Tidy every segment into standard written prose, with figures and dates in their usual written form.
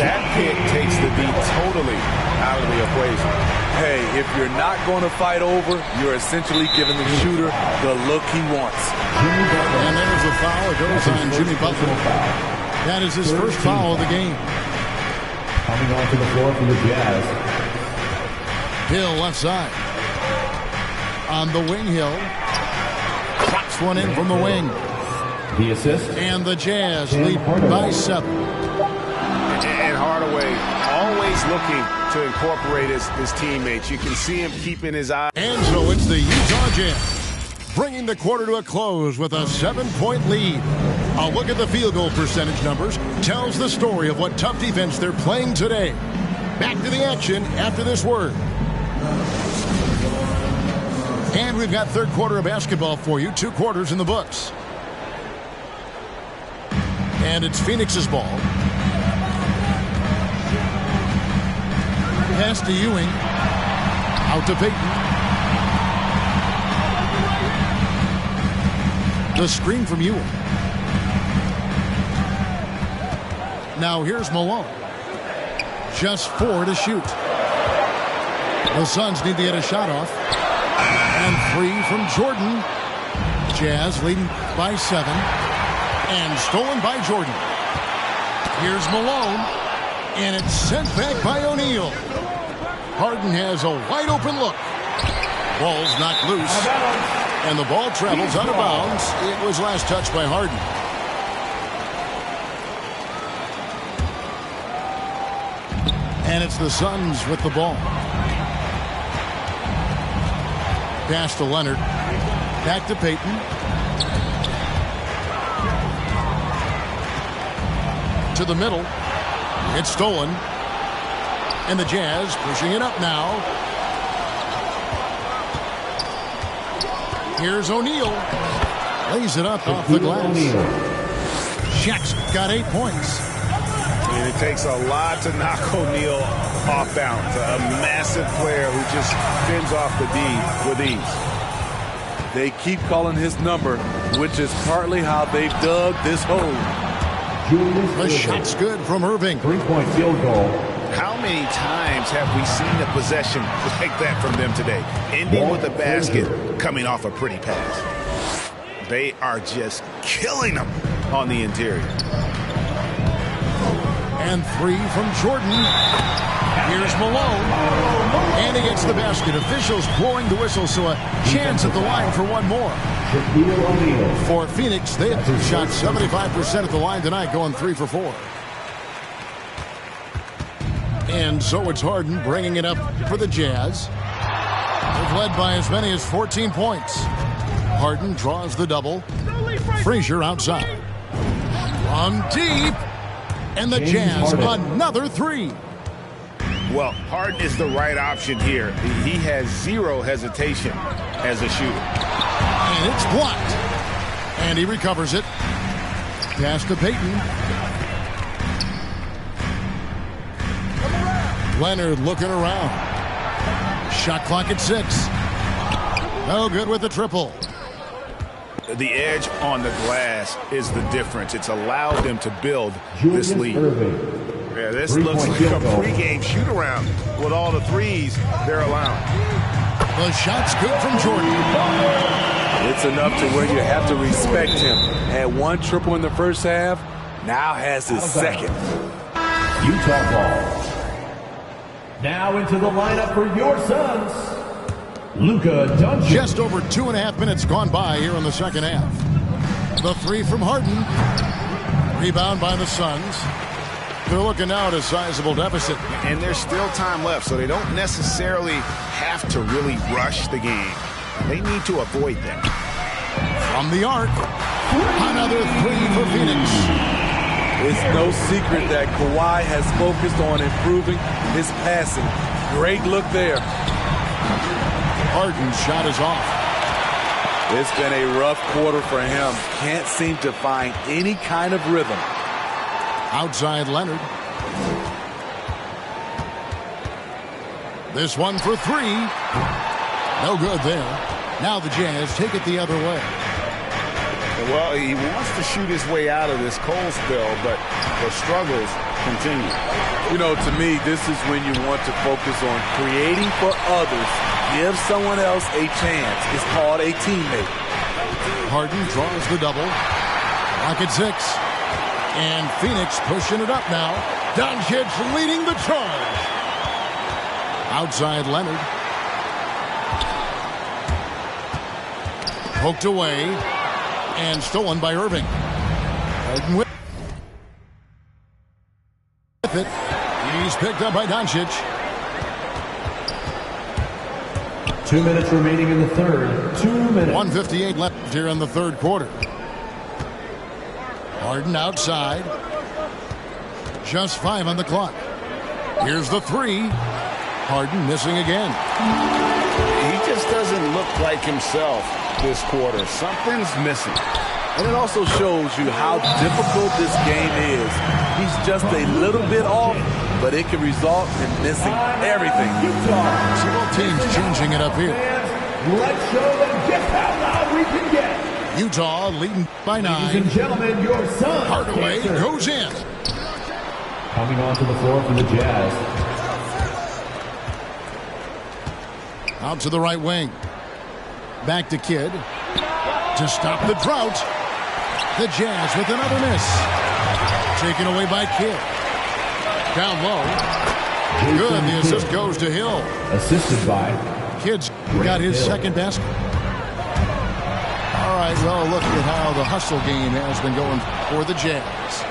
That pick takes the D totally out of the equation. Hey, if you're not going to fight over, you're essentially giving the shooter the look he wants. And there's a foul. It goes on Jimmy Butler. That is his first foul of the game. Coming onto the floor for the Jazz. Hill left side. On the wing, Hill. Drops one in from the wing. The assist. And the Jazz lead by 7. And Hardaway always looking to incorporate his teammates. You can see him keeping his eye. And so it's the Utah Jazz bringing the quarter to a close with a 7-point lead. A look at the field goal percentage numbers tells the story of what tough defense they're playing today. Back to the action after this word. And we've got third quarter of basketball for you. 2 quarters in the books. And it's Phoenix's ball. Pass to Ewing. Out to Payton. The screen from Ewing. Now here's Malone. Just 4 to shoot. The Suns need to get a shot off. And 3 from Jordan. Jazz leading by 7. And stolen by Jordan. Here's Malone. And it's sent back by O'Neal. Harden has a wide open look. Ball's knocked loose. And the ball travels out of bounds. It was last touched by Harden. And it's the Suns with the ball. Pass to Leonard. Back to Payton. To the middle. It's stolen. And the Jazz pushing it up now. Here's O'Neal. Lays it up off the glass. Shaq's got 8 points. And it takes a lot to knock O'Neal off balance. A massive player who just fends off the D with ease. They keep calling his number, which is partly how they've dug this hole. The shot's good from Irving. 3-point field goal. How many times have we seen a possession like that from them today? Ending with a basket, coming off a pretty pass. They are just killing them on the interior. And 3 from Jordan. Here's Malone. And he gets the basket. Officials blowing the whistle, so a chance at the line for one more. For Phoenix, they have shot 75% at the line tonight, going 3 for 4. And so it's Harden bringing it up for the Jazz. They've led by as many as 14 points. Harden draws the double. Frazier outside. From deep. And the Jazz, another 3. Well, Harden is the right option here. He has 0 hesitation as a shooter. And it's blocked. And he recovers it. Pass to Payton. Leonard looking around. Shot clock at 6. No good with the triple. The edge on the glass is the difference. It's allowed them to build this lead. Yeah, this looks like a pregame shoot-around with all the threes they're allowing. The shot's good from Jordan. It's enough to where you have to respect him. Had 1 triple in the first half, now has his second. Utah ball. Now into the lineup for your Suns. Luka Doncic. Just over 2.5 minutes gone by here in the second half. The 3 from Harden. Rebound by the Suns. They're looking now at a sizable deficit. And there's still time left, so they don't necessarily have to really rush the game. They need to avoid that. From the arc. Another 3 for Phoenix. It's no secret that Kawhi has focused on improving his passing. Great look there. Harden's shot is off. It's been a rough quarter for him. Can't seem to find any kind of rhythm. Outside Leonard. This one for 3. No good there. Now the Jazz take it the other way. Well, he wants to shoot his way out of this cold spell, but the struggles continue. You know, to me, this is when you want to focus on creating for others. Give someone else a chance. It's called a teammate. Harden draws the double. Rocket 6. And Phoenix pushing it up now. Doncic leading the charge. Outside Leonard. Poked away. And stolen by Irving. Harden with it. He's picked up by Doncic. 2 minutes remaining in the third. 2 minutes. 1:58 left here in the third quarter. Harden outside. Just 5 on the clock. Here's the 3. Harden missing again. He just doesn't look like himself this quarter. Something's missing. And it also shows you how difficult this game is. He's just a little bit off, but it can result in missing everything. See both teams changing it up here. Let's show them just how loud we can get. Utah leading by 9. Ladies and gentlemen, your son. Hardaway goes in. Coming onto the floor for the Jazz. Out to the right wing. Back to Kidd. To stop the drought. The Jazz with another miss. Taken away by Kidd. Down low. Good. The assist goes to Hill. Assisted by Kidd's got his second basket. All right, well, look at how the hustle game has been going for the Jazz.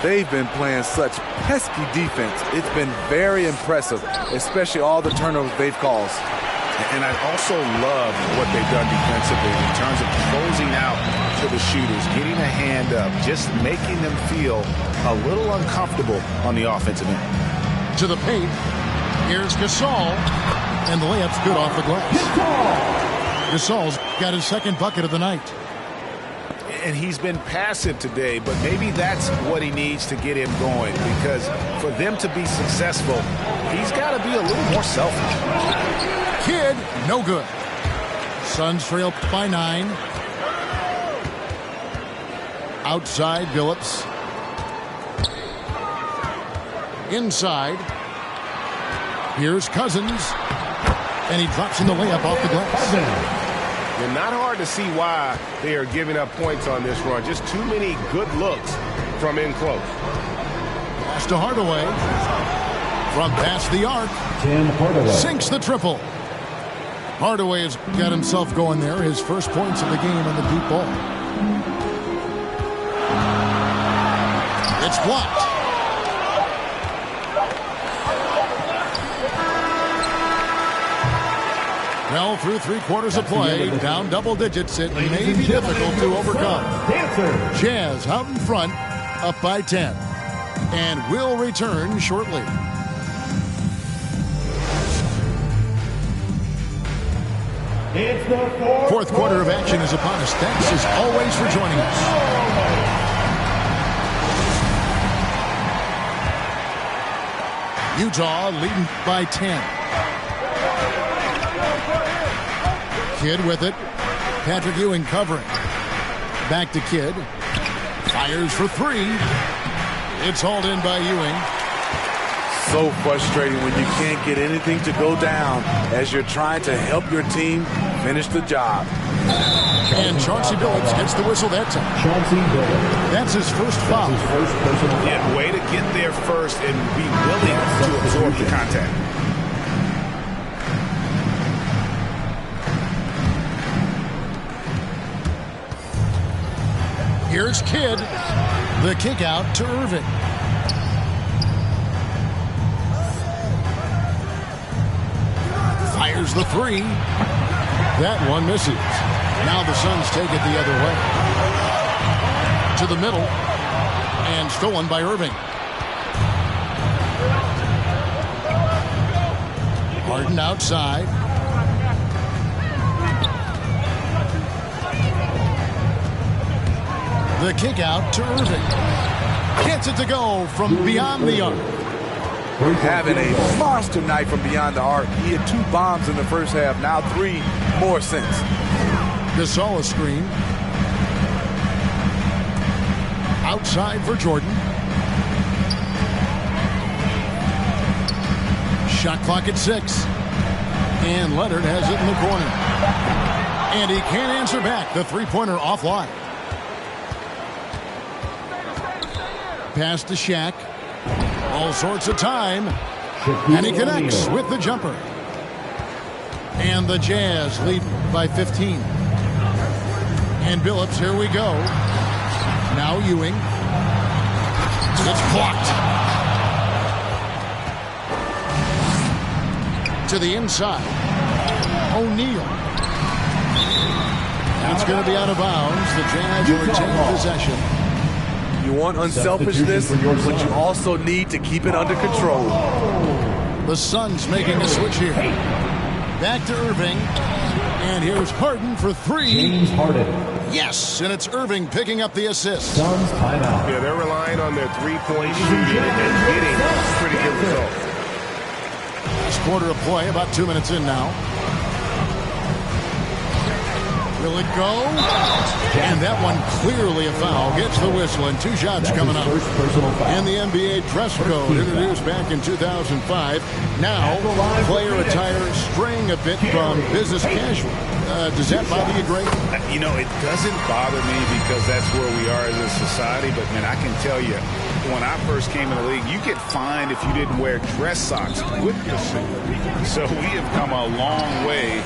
They've been playing such pesky defense. It's been very impressive, especially all the turnovers they've caused. And I also love what they've done defensively in terms of closing out to the shooters, getting a hand up, just making them feel a little uncomfortable on the offensive end. To the paint. Here's Gasol. And the layup's good off the glass. Gasol's got his second bucket of the night. And he's been passive today, but maybe that's what he needs to get him going, because for them to be successful, he's got to be a little more selfish. Kidd, no good. Suns trail by 9. Outside, Billups. Inside. Here's Cousins. And he drops in the layup off the glass. And not hard to see why they are giving up points on this run. Just too many good looks from in close. Pass to Hardaway. From past the arc. Tim Hardaway. Sinks the triple. Hardaway has got himself going there. His first points of the game on the deep ball. It's blocked. Well, through 3 quarters of play, down double digits, it may be difficult to overcome. Jazz out in front, up by 10. And will return shortly. It's the Fourth quarter of action is upon us. Thanks as always for joining us. Utah leading by 10. Kidd with it. Patrick Ewing covering. Back to Kidd. Fires for 3. It's hauled in by Ewing. So frustrating when you can't get anything to go down as you're trying to help your team finish the job. And Chauncey Billups gets the whistle that time. Chauncey Billups. That's his first foul. His first personal foul. Yeah, way to get there first and be willing to absorb the contact. Here's Kidd. The kick out to Irving. Fires the 3. That one misses. Now the Suns take it the other way. To the middle. And stolen by Irving. Harden outside. The kick out to Irving. Gets it to go from beyond the arc. Having a monster night from beyond the arc. He had 2 bombs in the first half, now 3 more since. Gasol a screen. Outside for Jordan. Shot clock at 6. And Leonard has it in the corner. And he can't answer back. The three-pointer offline. Pass to Shaq. All sorts of time. And he connects with the jumper. And the Jazz lead by 15. And Billups, here we go. Now Ewing. It's blocked. To the inside. O'Neal. And it's going to be out of bounds. The Jazz will retain possession. You want unselfishness, but you also need to keep it under control. The Suns making a switch here. Back to Irving. And here's Harden for 3. James Harden. Yes, and it's Irving picking up the assist. Suns timeout. Yeah, they're relying on their three-point shooting and getting pretty good results. Last quarter of play, about 2 minutes in now. Will it go? And that one clearly a foul. Gets the whistle, and 2 shots coming up. And the NBA dress code introduced back in 2005. Now, player attire straying a bit from business casual. Does that bother you, Greg? You know, it doesn't bother me because that's where we are as a society. But, man, I can tell you, when I first came in the league, you get fined if you didn't wear dress socks with the suit. So we have come a long way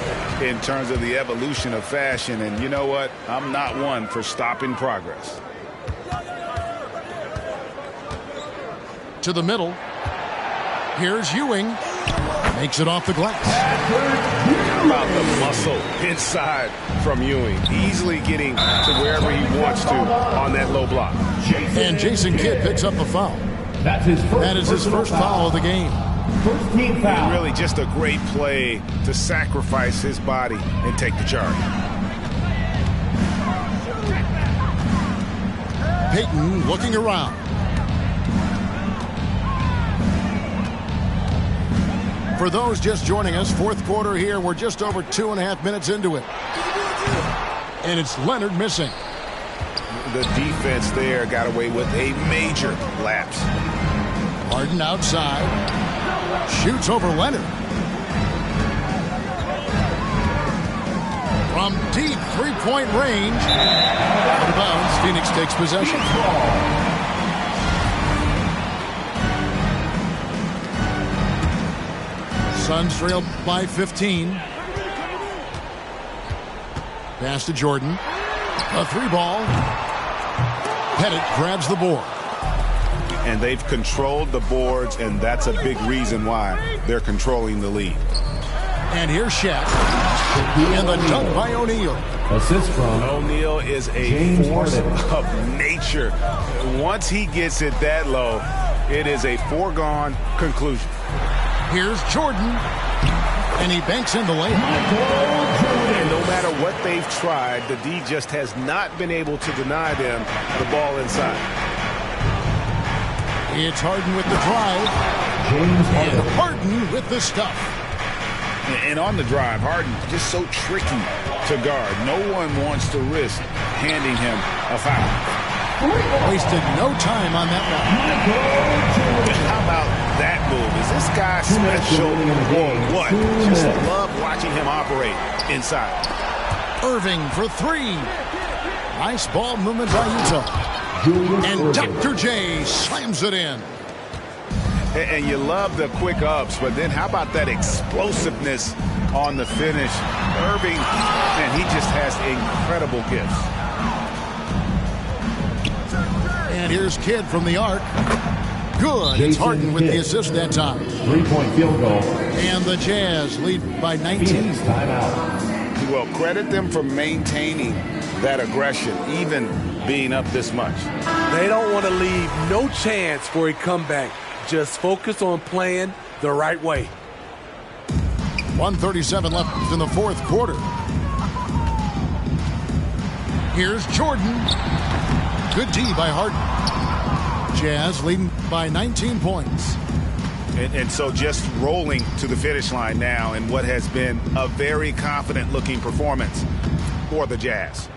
in terms of the evolution of fashion. And you know what? I'm not one for stopping progress. To the middle. Here's Ewing. Makes it off the glass. How about the muscle inside from Ewing? Easily getting to wherever he wants to on that low block. And Jason Kidd picks up a foul. That is his first foul of the game. First team foul. Really just a great play to sacrifice his body and take the charge. Payton looking around. For those just joining us, fourth quarter here. We're just over 2.5 minutes into it. And it's Leonard missing. The defense there got away with a major lapse. Harden outside. Shoots over Leonard. From deep three-point range. Out of bounds. Phoenix takes possession. Suns trail by 15. Pass to Jordan. A 3-ball. Pettit grabs the board. And they've controlled the boards, and that's a big reason why they're controlling the lead. And here's Shaq. And the dunk by O'Neal. Assist from O'Neal is a James force Harden. of nature. Once he gets it that low, it is a foregone conclusion. Here's Jordan. And he banks in the layup. And no matter what they've tried, the D just has not been able to deny them the ball inside. It's Harden with the drive. James And Harden. Harden with the stuff. And on the drive, Harden just so tricky to guard. No one wants to risk handing him a foul. Wasted no time on that one. How about that move? Is this guy special or what? Just love watching him operate inside. Irving for 3. Nice ball movement by Utah. And Dr. J slams it in. And you love the quick ups, but then how about that explosiveness on the finish? Irving, man, he just has incredible gifts. And here's Kidd from the arc. Good. It's Harden with the assist that time. 3-point field goal. And the Jazz lead by 19. Phoenix timeout. Well, credit them for maintaining that aggression, even being up this much. They don't want to leave no chance for a comeback. Just focus on playing the right way. 1:37 left in the fourth quarter. Here's Jordan. Good D by Harden. Jazz leading by 19 points. And so just rolling to the finish line now in what has been a very confident-looking performance for the Jazz.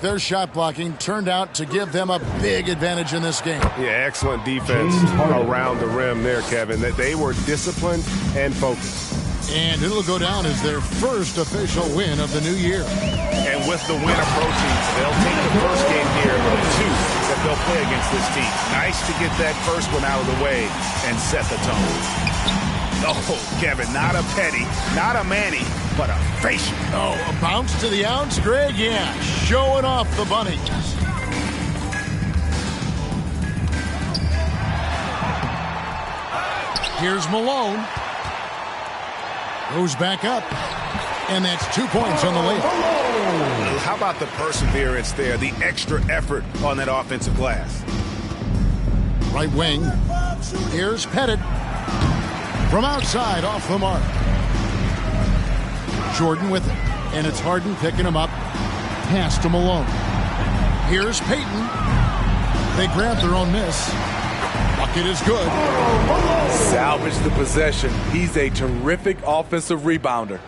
Their shot blocking turned out to give them a big advantage in this game. Yeah, excellent defense around the rim there, Kevin. That they were disciplined and focused. And it'll go down as their first official win of the new year. And with the win approaching, they'll take the first game here of two that they'll play against this team. Nice to get that first one out of the way and set the tone. Oh, Kevin, not a Petty, not a Manny, but a facial. Oh, a bounce to the ounce, Greg? Yeah, showing off the bunny. Here's Malone. Goes back up. And that's 2 points on the layup. How about the perseverance there, the extra effort on that offensive glass? Right wing. Here's Pettit. From outside, off the mark. Jordan with it. And it's Harden picking him up. Pass to Malone. Here's Payton. They grab their own miss. Bucket is good. Salvage the possession. He's a terrific offensive rebounder.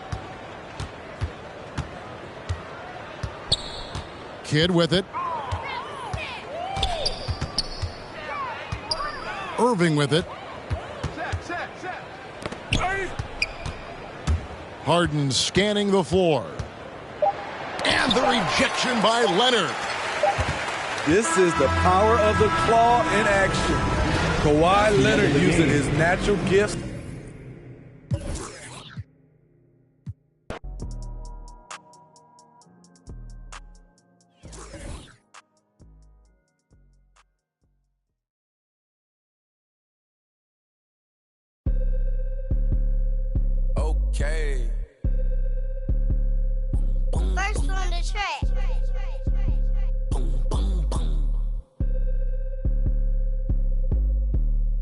Kidd with it. Irving with it. Harden scanning the floor. And the rejection by Leonard. This is the power of the claw in action. Kawhi Leonard using his natural gifts. Okay. First on the track.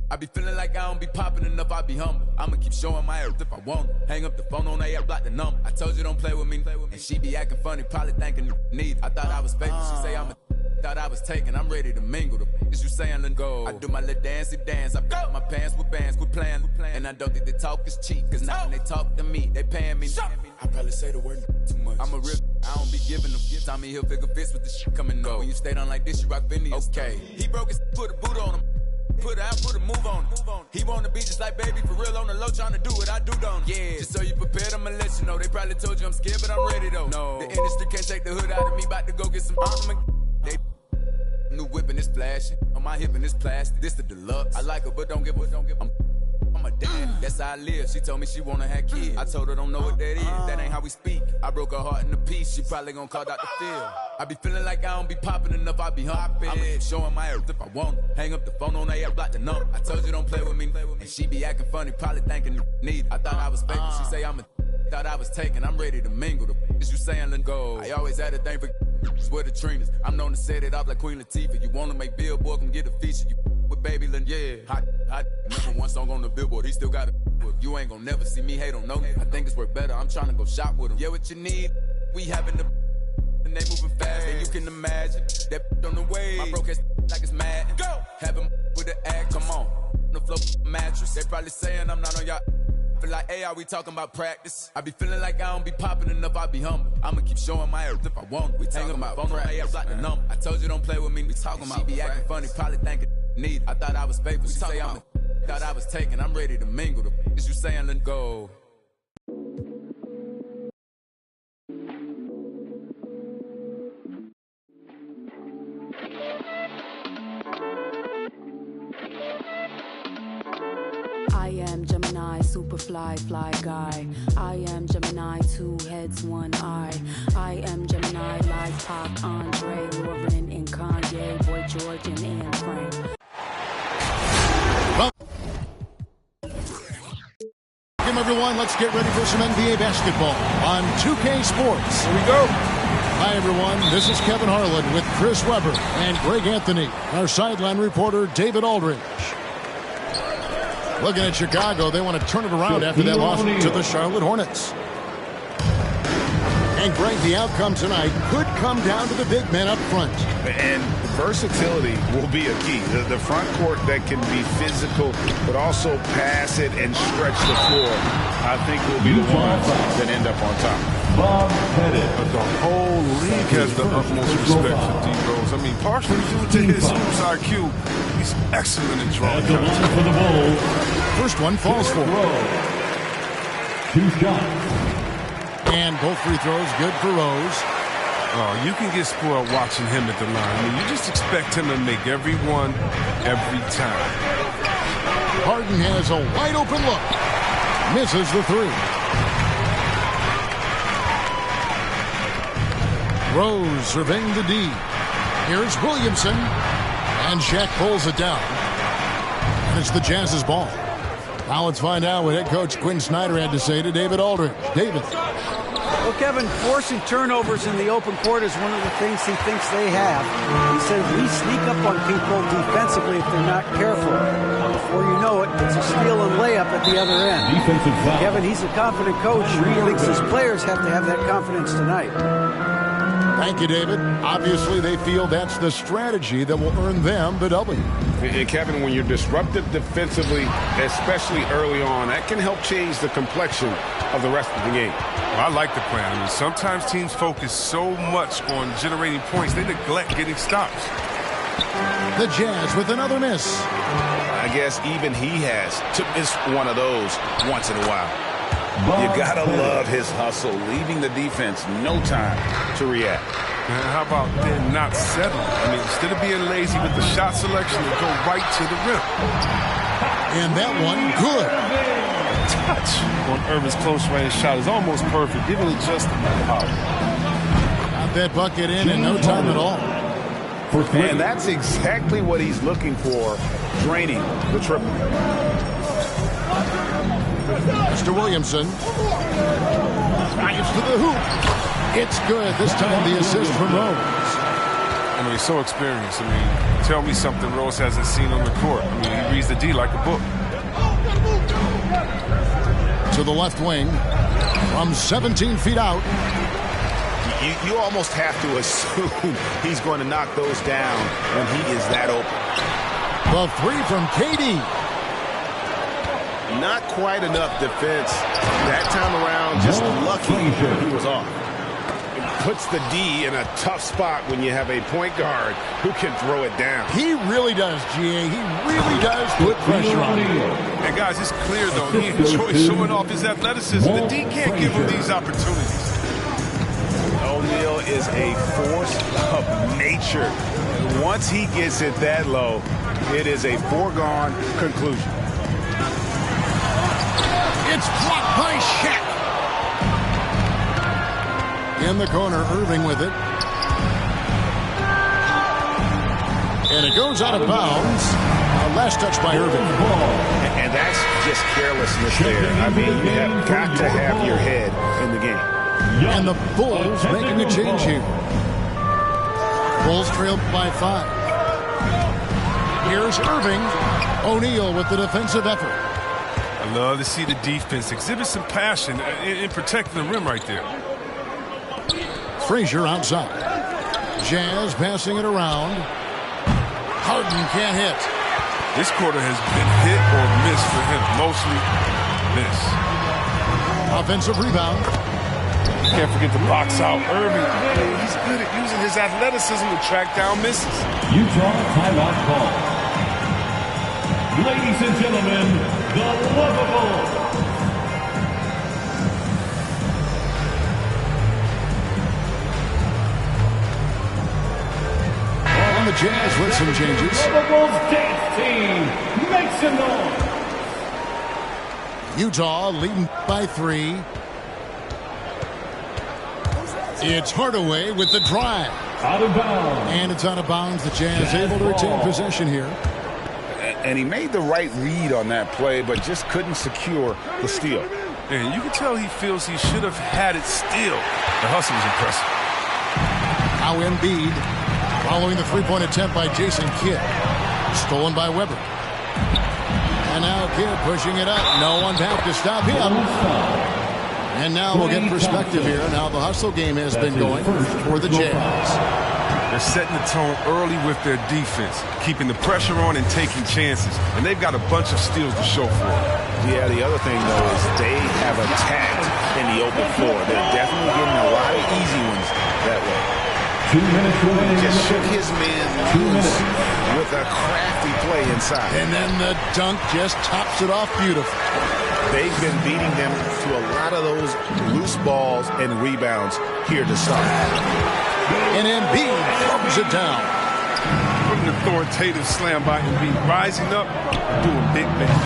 I be feeling like I don't be popping enough, I be humble. I'ma keep showing my ass if I want. Hang up the phone on that, block the number. I told you don't play with me. And she be acting funny, probably thinking need. I thought I was faithful, she say I'm a thought I was taken, I'm ready to mingle. The is you saying let go. I do my little dancey dance, I got my pants with bands, quit playing. And I don't think the talk is cheap, cause now when they talk to me, they paying me. I probably say the word too much. I'm a real, I don't be giving them gifts. Tommy Hilfiger fits with the shit coming up. When you stay down like this, you rock Vinny's. Okay. He broke his, put a boot on him. Put out, put a move on him. He wanna be just like baby, for real on the low, trying to do what I do, don't. Yeah, just so you prepared, I'ma let you know. They probably told you I'm scared, but I'm ready though. No, the industry can't take the hood out of me, about to go get some armor. They new whipping is flashing, on my hip and it's plastic. This the deluxe. I like her, but don't give a. I'm a dad, that's how I live. She told me she wanna have kids. I told her don't know what that is. That ain't how we speak. I broke her heart in a piece. She probably gonna call Dr. Phil. I be feeling like I don't be popping enough. I be hopping. I'ma keep showing my ass if I want. Hang up the phone on that, block the number. I told you don't play with me. And she be acting funny, probably thinking need. I thought I was fake. She say I'm a. Thought I was taken. I'm ready to mingle. The is you saying let go. I always had a thing for with the Trinas. I'm known to set it up like Queen Latifah. You wanna make Billboard, come get a feature. You with Baby Lynn, yeah. Hot. Number one song on the Billboard. He still got it. You ain't gonna never see me hate on no. I think it's worth better. I'm trying to go shop with him. Yeah, what you need? We having the and they moving fast, and you can imagine that on the way. My broke ass like it's mad. Go. Have him with the act. Come on, the flow mattress. They probably saying I'm not on y'all. Feel like, hey, are we talking about practice? I be feeling like I don't be popping enough, I be humble. I'ma keep showing my ass if I want. We talking about phone on my block the number. I told you don't play with me. We talking about. She be acting funny, probably thinking need. I thought I was faithful. She say I'm a, thought I was taken. I'm ready to mingle. The is you saying let go. I am Gemini, super fly guy. I am Gemini, 2 heads, 1 eye. I am Gemini, like Pac, Andre, Lauren, and Kanye, Boy George, and Anne Frank. Welcome, everyone. Let's get ready for some NBA basketball on 2K Sports. Here we go. Hi, everyone. This is Kevin Harlan with Chris Webber and Greg Anthony. Our sideline reporter, David Aldridge. Looking at Chicago, they want to turn it around after that loss to the Charlotte Hornets. And Greg, the outcome tonight could come down to the big man up front. And versatility will be a key. The front court that can be physical, but also pass it and stretch the floor, I think will be the ones that end up on top. The whole league has the utmost respect for D Rose. I mean, partially due to his hoops IQ, he's excellent in drawing. For the Bulls. First one falls for Rose. 2 shots. And both free throws good for Rose. Oh, you can get spoiled watching him at the line. I mean, you just expect him to make every one, every time. Harden has a wide open look. Misses the 3. Rose surveying the D. Here's Williamson. And Shaq pulls it down. And it's the Jazz's ball. Now let's find out what head coach Quinn Snyder had to say to David Aldridge. David. Well, Kevin, forcing turnovers in the open court is one of the things he thinks they have. He said we sneak up on people defensively if they're not careful. Before you know it, it's a steal and layup at the other end. Defensive foul. Kevin, he's a confident coach. He thinks his players have to have that confidence tonight. Thank you, David. Obviously, they feel that's the strategy that will earn them the W. And Kevin, when you're disruptive defensively, especially early on, that can help change the complexion of the rest of the game. Well, I like the plan. I mean, sometimes teams focus so much on generating points, they neglect getting stops. The Jazz with another miss. I guess even he has to miss one of those once in a while. You gotta love his hustle, leaving the defense no time to react. And how about then not settling? I mean, instead of being lazy with the shot selection, they go right to the rim. And that one, good. Touch on Irvin's close range shot is almost perfect, given it just enough power. Got that bucket in no time at all. And that's exactly what he's looking for, draining the triple. Mr. Williamson drives to the hoop. It's good. This time the assist from Rose. I mean, he's so experienced. I mean, tell me something Rose hasn't seen on the court. I mean, he reads the D like a book. To the left wing from 17 feet out. You almost have to assume he's going to knock those down when he is that open. The 3 from KD. Not quite enough defense that time around. Just lucky he was off. It puts the D in a tough spot when you have a point guard who can throw it down. He really does, GA. He really does put pressure on him. And guys, it's clear though he enjoys showing off his athleticism. The D can't give him these opportunities. O'Neal is a force of nature. Once he gets it that low, it is a foregone conclusion. It's blocked by Shaq. In the corner, Irving with it. And it goes out of bounds. Last touch by Irving. And that's just carelessness there. I mean, you have got to have your head in the game. And the Bulls making a change here. Bulls trailed by 5. Here's Irving. O'Neal with the defensive effort. I love to see the defense exhibit some passion in protecting the rim right there. Frazier outside. Jazz passing it around. Harden can't hit. This quarter has been hit or miss for him. Mostly miss. Offensive rebound. Can't forget to box out Irving. He's good at using his athleticism to track down misses. Utah timeout call. Ladies and gentlemen, the lovable. And the Jazz with some changes. Lovable's dance team, make some noise. Utah leading by 3. It's Hardaway with the drive. Out of bounds. And it's out of bounds. The Jazz able to retain possession here. And he made the right read on that play, but just couldn't secure the steal. And you can tell he feels he should have had it still. The hustle was impressive. Now Embiid following the three-point attempt by Jason Kidd. Stolen by Weber. And now Kidd pushing it up. No one back to stop him. And now we'll get perspective here on how the hustle game has been going for the Jazz. They're setting the tone early with their defense, keeping the pressure on and taking chances. And they've got a bunch of steals to show for it. Yeah, the other thing, though, is they have attacked in the open floor. They're definitely getting a lot of easy ones that way. 2 minutes remaining. Just shook his man loose with a crafty play inside. And then the dunk just tops it off beautifully. They've been beating them to a lot of those loose balls and rebounds here to start. And Embiid throws it down. What an authoritative slam by Embiid. Rising up, doing big things.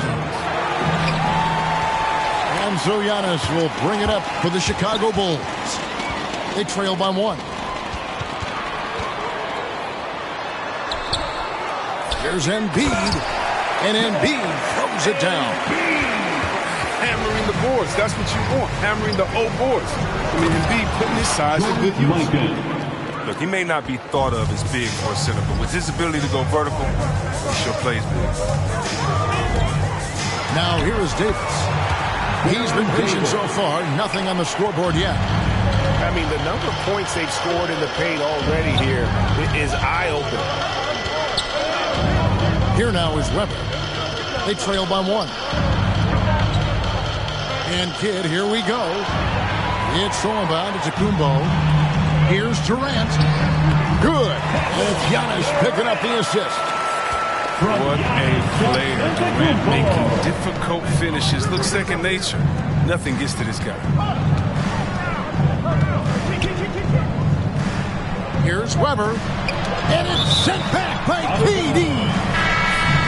And Giannis will bring it up for the Chicago Bulls. They trail by 1. Here's Embiid. And Embiid throws it down. Hammering the boards. That's what you want. Hammering the old boards. I mean, Embiid putting his size to good use. Look, he may not be thought of as big for a center, but with his ability to go vertical, he sure plays big. Now here is Davis. He's been patient so far. Nothing on the scoreboard yet. I mean, the number of points they've scored in the paint already here is eye-opening. Here now is Weber. They trail by 1. And Kidd, here we go. It's thrown by to Kumbo. Here's Durant. Good. And it's Giannis picking up the assist. What a player. Durant making difficult finishes look second nature. Nothing gets to this guy. Here's Weber. And it's sent back by KD.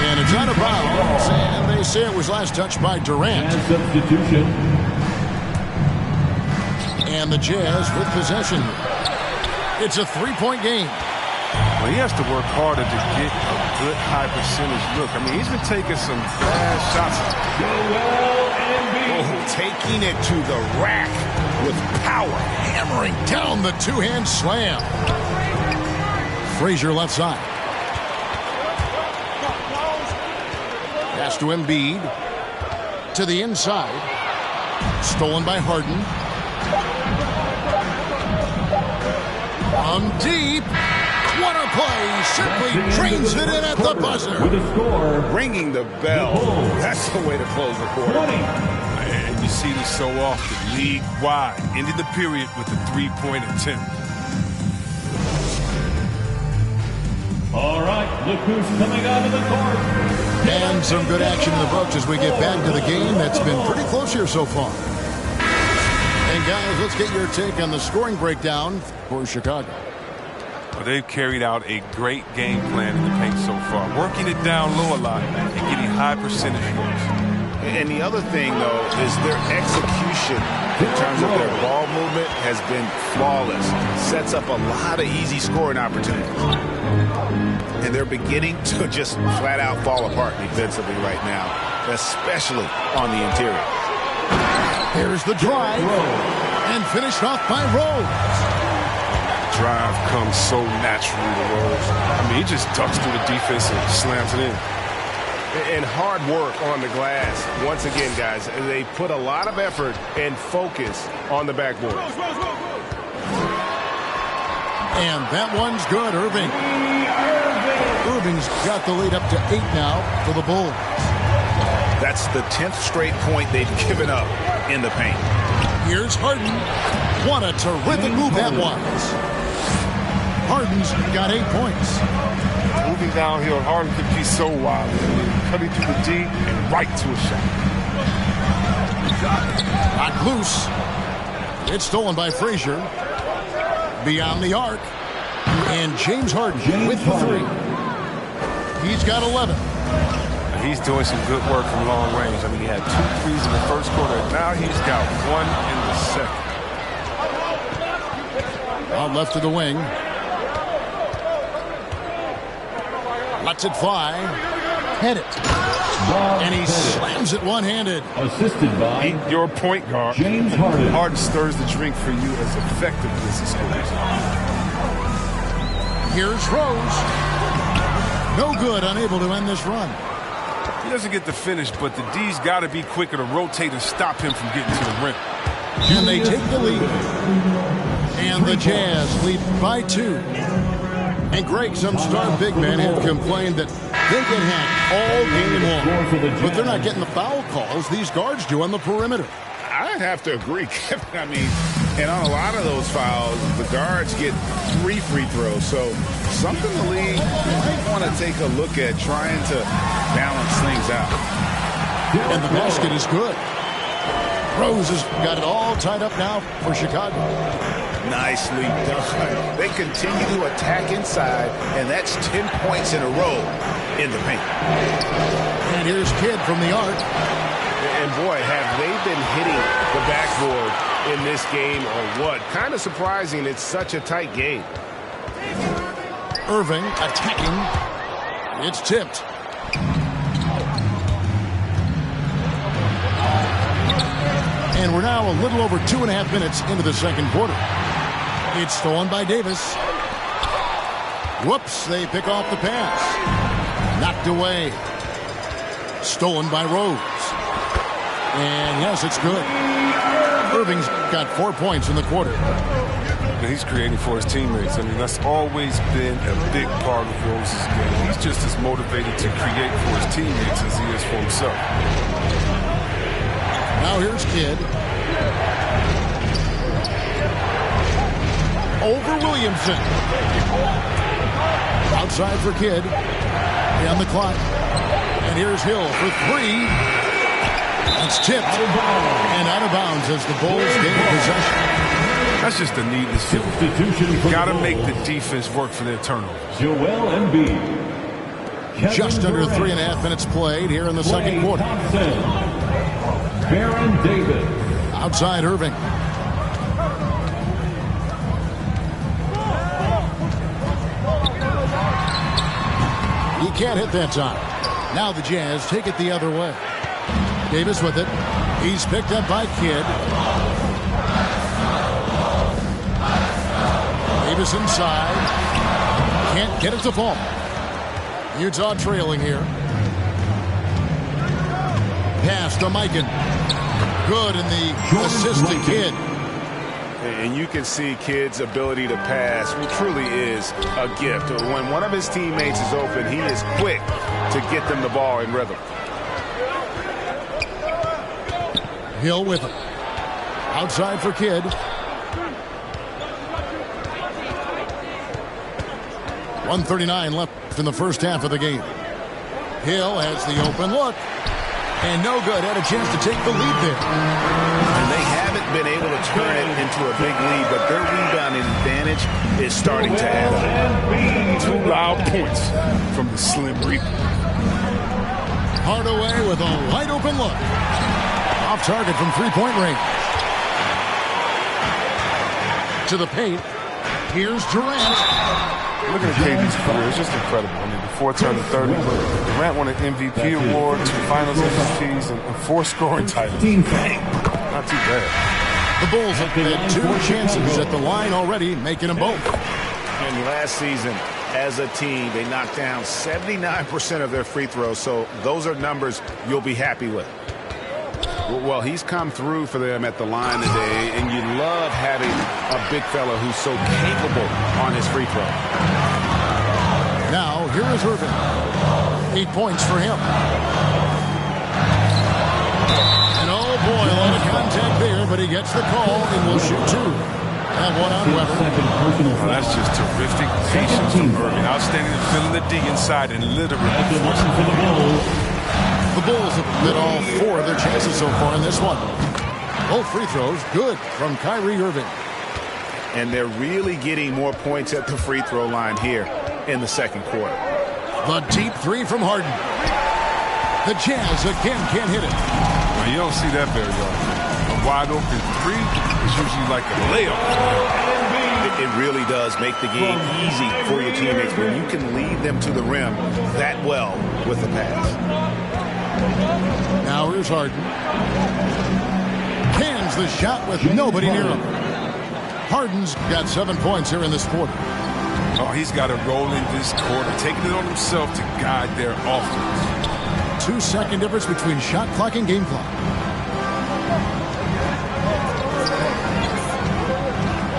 And it's out of bounds. And they say it was last touched by Durant. And substitution. And the Jazz with possession. It's a 3-point game. Well, he has to work harder to get a good high percentage look. I mean, he's been taking some bad shots. Taking it to the rack with power. Hammering down the two-hand slam. Frazier left side. Pass to Embiid. To the inside. Stolen by Harden. From deep. What a play. Simply drains it in at the buzzer. With a score. Ringing the bell. That's the way to close the quarter. And you see this so often. League-wide. Ended the period with a 3-point attempt. All right, look who's coming out of the court. And some good action in the books as we get back to the game that's been pretty close here so far. And guys, let's get your take on the scoring breakdown for Chicago. Well, they've carried out a great game plan in the paint so far, working it down low a lot and getting high percentage looks. And the other thing, though, is their execution in terms of their ball movement has been flawless. Sets up a lot of easy scoring opportunities. And they're beginning to just flat out fall apart defensively right now, especially on the interior. Here's the drive, and finished off by Rose. Drive comes so naturally to Rose. I mean, he just ducks through the defense and slams it in. And hard work on the glass. Once again, guys, they put a lot of effort and focus on the backboard. And that one's good, Irving. Irving's got the lead up to 8 now for the Bulls. That's the 10th straight point they've given up in the paint. Here's Harden. What a terrific move that was. Harden's got 8 points. Moving downhill, Harden could be so wild. Cutting through the D and right to a shot. Not loose. It's stolen by Frazier. Beyond the arc. And James Harden with the 3. He's got 11. He's doing some good work from long range. I mean, he had 2 threes in the first quarter. Now he's got 1 in the second. Out left to the wing. Lets it fly. Hit it. And he slams it one-handed. Assisted by your point guard, James Harden. Harden stirs the drink for you as effectively as he scores. Here's Rose. No good, unable to end this run. He doesn't get the finish, but the D's got to be quicker to rotate and stop him from getting to the rim. And they take the lead. And the Jazz lead by 2. And Greg, some star big men have complained that they get hacked all game long, but they're not getting the foul calls these guards do on the perimeter. I have to agree, Kevin. I mean, and on a lot of those fouls, the guards get 3 free throws. So something the league might want to take a look at, trying to balance things out. And the basket is good. Rose has got it all tied up now for Chicago. Nicely done. They continue to attack inside, and that's 10 points in a row in the paint. And here's Kidd from the arc. And boy, have they been hitting the backboard in this game or what? Kind of surprising it's such a tight game. Irving attacking. It's tipped. And we're now a little over 2.5 minutes into the second quarter. It's stolen by Davis. Whoops, they pick off the pass. Knocked away. Stolen by Rose. And yes, it's good. Irving's got 4 points in the quarter. And he's creating for his teammates. I mean, that's always been a big part of Rose's game. He's just as motivated to create for his teammates as he is for himself. Now here's Kidd. Over Williamson. Outside for Kidd. On the clock. And here's Hill for 3. It's tipped and out of bounds as the Bulls gain possession. That's just the neatness. You've got to make the defense work for their turnover. Joel Embiid. Just under 3.5 minutes played here in the second quarter. Baron Davis. Outside Irving. He can't hit that time. Now the Jazz take it the other way. Davis with it. He's picked up by Kidd. Davis inside. Can't get it to fall. Utah trailing here. Pass to Mikan. Good in the assist to Kidd. And you can see Kidd's ability to pass, which truly is a gift. When one of his teammates is open, he is quick to get them the ball in rhythm. Hill with it. Outside for Kidd. 1:39 left in the first half of the game. Hill has the open look. And no good. Had a chance to take the lead there. And they haven't been able to turn it into a big lead, but their rebounding advantage is starting to add up. 2 loud points from the slim Reaper. Hardaway with a wide open look. Off target from 3-point range. To the paint. Here's Durant. Look at KD's career. It's just incredible. I mean, before turning 30, Durant won an MVP award, 2 Finals MVPs, and 4 scoring titles. Not too bad. The Bulls have had 2 chances at the line already, making them both. And last season, as a team, they knocked down 79% of their free throws, so those are numbers you'll be happy with. Well, he's come through for them at the line today, and you love having a big fella who's so capable on his free throw. Now, here is Irving. 8 points for him. And oh boy, a lot of contact there, but he gets the call and will shoot 2. And one on Weber. Well, that's just terrific patience from Irving. Outstanding at filling the D inside and literally forcing for the Bulls. The Bulls have been all 4 of their chances so far in this one. Both free throws good from Kyrie Irving. And they're really getting more points at the free throw line here in the second quarter. The deep 3 from Harden. The Jazz again can't hit it. Well, you don't see that very often. A wide open 3 is usually like a layup. It really does make the game easy for your teammates when you can lead them to the rim that well with the pass. Now here's Harden. Cans the shot with nobody near him. Harden's got 7 points here in this quarter. Oh, he's got a role in this quarter, taking it on himself to guide their offense. 2-second difference between shot clock and game clock.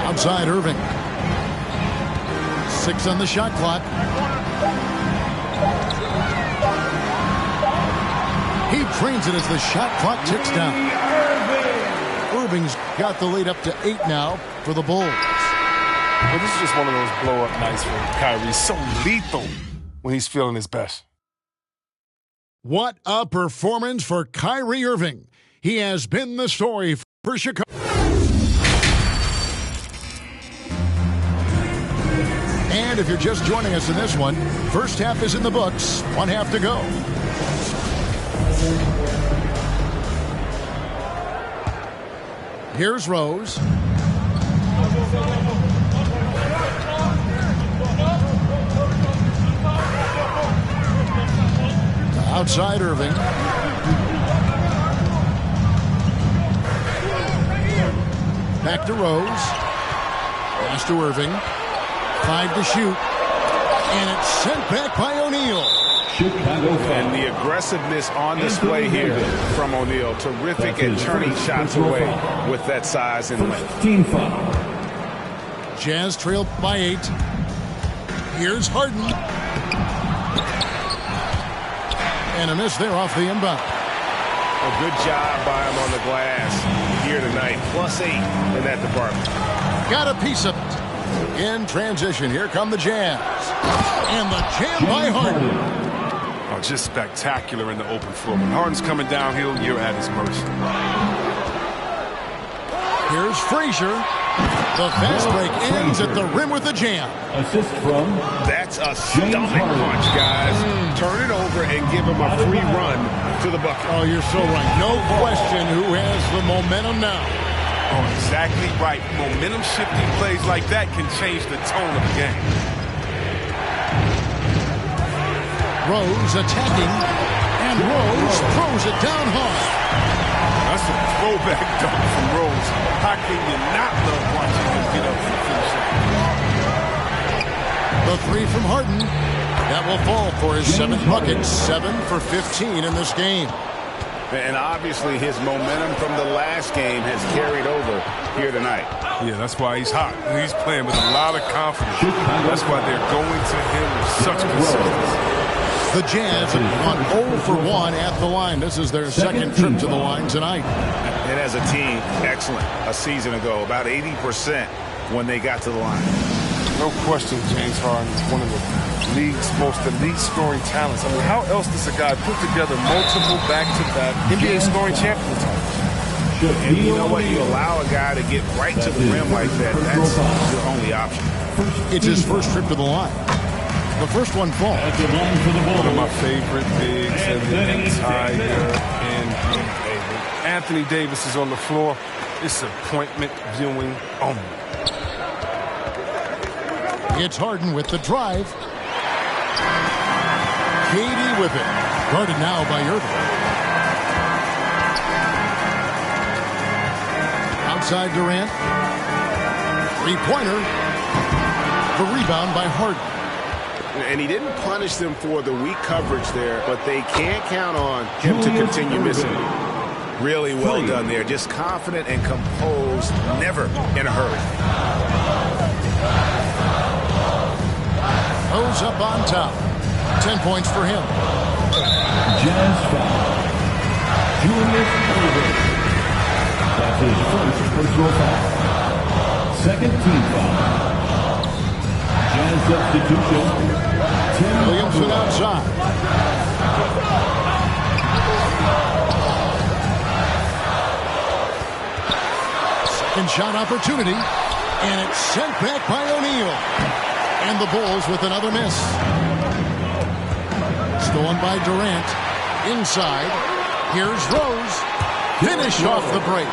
Outside Irving. 6 on the shot clock. He drains it as the shot clock ticks down. Irving's got the lead up to 8 now for the Bulls. Well, this is just one of those blow-up nights for Kyrie. So lethal when he's feeling his best. What a performance for Kyrie Irving. He has been the story for Chicago. And if you're just joining us in this one, first half is in the books, 1 half to go. Here's Rose. Outside Irving. Back to Rose. Pass to Irving. 5 to shoot. And it's sent back by O'Neal. And the aggressiveness on display here from O'Neal. Terrific at turning shots away with that size and length. Jazz trailed by 8. Here's Harden. And a miss there off the inbound. A good job by him on the glass here tonight. +8 in that department. Got a piece of it. In transition, here come the Jazz. And the jam by Harden. Oh, just spectacular in the open floor. When Harden's coming downhill, you're at his mercy. Here's Frazier. The fast break ends at the rim with a jam. Assist from. That's a stomach punch, guys. Turn it over and give him a free run to the bucket. Oh, you're so right. No question who has the momentum now. Oh, exactly right. Momentum shifting plays like that can change the tone of the game. Rose attacking, and Rose throws it down hard. That's a throwback dunk from Rose. How can you not love watching him get up and finish it? The 3 from Harden. That will fall for his 7th bucket. 7 for 15 in this game. And obviously his momentum from the last game has carried over here tonight. Yeah, that's why he's hot. He's playing with a lot of confidence. That's why they're going to him with such consistency. The Jazz have gone 0 for 1 at the line. This is their second trip to the line tonight. And as a team, excellent. A season ago, about 80% when they got to the line. No question, James Harden is one of the league's most elite scoring talents. I mean, how else does a guy put together multiple back-to-back NBA scoring champion titles? And you know what? You allow a guy to get right to the rim like that. That's the only option. It's his first trip to the line. The first one falls. One of my favorite bigs in the entire NBA. Anthony Davis is on the floor. It's appointment viewing only. It's Harden with the drive. KD with it. Guarded now by Irving. Outside Durant. 3-pointer. The rebound by Harden. And he didn't punish them for the weak coverage there, but they can't count on him to continue missing. Really well done there. Just confident and composed, never in a hurry. Rose up on top. 10 points for him. Jazz foul. Julius Irving. That's his first personal foul. Second team foul. Jazz substitution. Williamson outside. Second shot opportunity. And it's sent back by O'Neal. And the Bulls with another miss. Stolen by Durant. Inside. Here's Rose. Finish off the break.